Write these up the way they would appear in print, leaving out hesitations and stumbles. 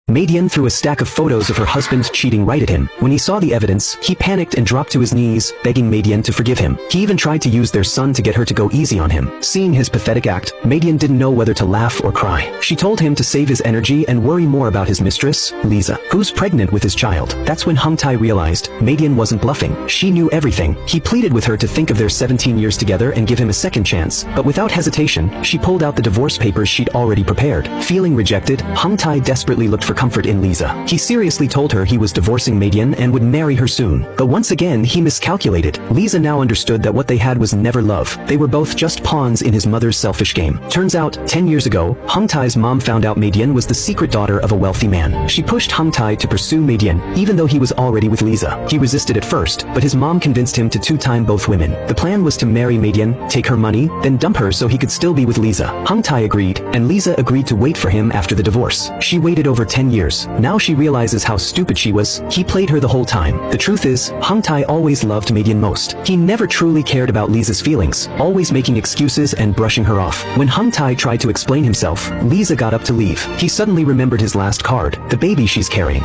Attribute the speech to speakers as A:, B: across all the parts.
A: Madian threw a stack of photos of her husband cheating right at him. When he saw the evidence, he panicked and dropped to his knees, begging Madian to forgive him. He even tried to use their son to get her to go easy on him. Seeing his pathetic act, Madian didn't know whether to laugh or cry. She told him to save his energy and worry more about his mistress, Lisa, who's pregnant with his child. That's when Hung Tai realized Madian wasn't bluffing. She knew everything. He pleaded with her to think of their 17 years together and give him a second chance, but without hesitation, she pulled out the divorce papers she'd already prepared. Feeling rejected, Hung Tai desperately looked for comfort in Lisa. He seriously told her he was divorcing Madian and would marry her soon. But once again, he miscalculated. Lisa now understood that what they had was never love. They were both just pawns in his mother's selfish game. Turns out, 10 years ago, Hung Tai's mom found out Madian was the secret daughter of a wealthy man. She pushed Hung Tai to pursue Madian, even though he was already with Lisa. He resisted at first, but his mom convinced him to two-time both women. The plan was to marry Madian, take her money, then dump her so he could still be with Lisa. Hung Tai agreed, and Lisa agreed to wait for him after the divorce. She waited over 10 years. Now she realizes how stupid she was. He played her the whole time. The truth is, Hung Tai always loved Madian most. He never truly cared about Lisa's feelings, always making excuses and brushing her off. When Hung Tai tried to explain himself, Lisa got up to leave. He suddenly remembered his last card, the baby she's carrying.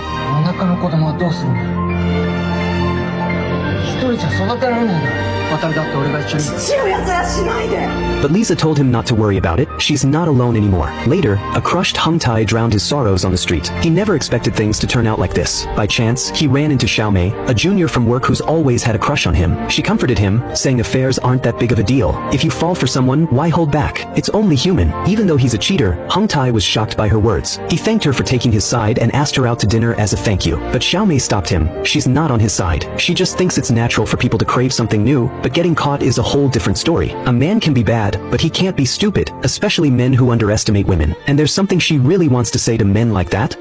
A: But Lisa told him not to worry about it. She's not alone anymore. Later, a crushed Hung Tai drowned his sorrows on the street. He never expected things to turn out like this. By chance, he ran into Xiaomei, a junior from work who's always had a crush on him. She comforted him, saying affairs aren't that big of a deal. If you fall for someone, why hold back? It's only human. Even though he's a cheater, Hung Tai was shocked by her words. He thanked her for taking his side and asked her out to dinner as a thank you. But Xiaomei stopped him. She's not on his side. She just thinks it's natural for people to crave something new, but getting caught is a whole different story. A man can be bad, but he can't be stupid, especially men who underestimate women. And there's something she really wants to say to men like that.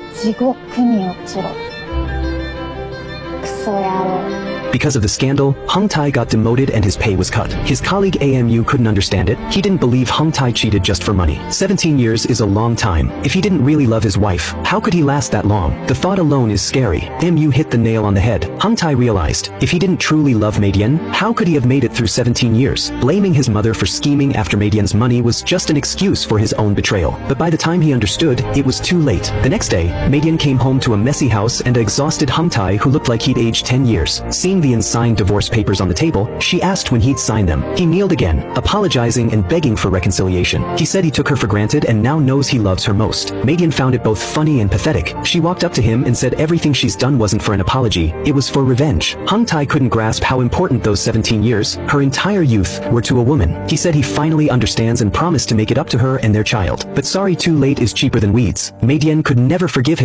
A: Because of the scandal, Hung Tai got demoted and his pay was cut. His colleague AMU couldn't understand it. He didn't believe Hung Tai cheated just for money. 17 years is a long time. If he didn't really love his wife, how could he last that long? The thought alone is scary. AMU hit the nail on the head. Hung Tai realized, if he didn't truly love Madian, how could he have made it through 17 years? Blaming his mother for scheming after Madian's money was just an excuse for his own betrayal. But by the time he understood, it was too late. The next day, Madian came home to a messy house and an exhausted Hung Tai who looked like he'd aged 10 years. Seeing the unsigned divorce papers on the table, she asked when he'd sign them. He kneeled again, apologizing and begging for reconciliation. He said he took her for granted and now knows he loves her most. Madian found it both funny and pathetic. She walked up to him and said everything she's done wasn't for an apology, it was for revenge. Hung Tai couldn't grasp how important those 17 years, her entire youth, were to a woman. He said he finally understands and promised to make it up to her and their child. But sorry too late is cheaper than weeds. Madian could never forgive him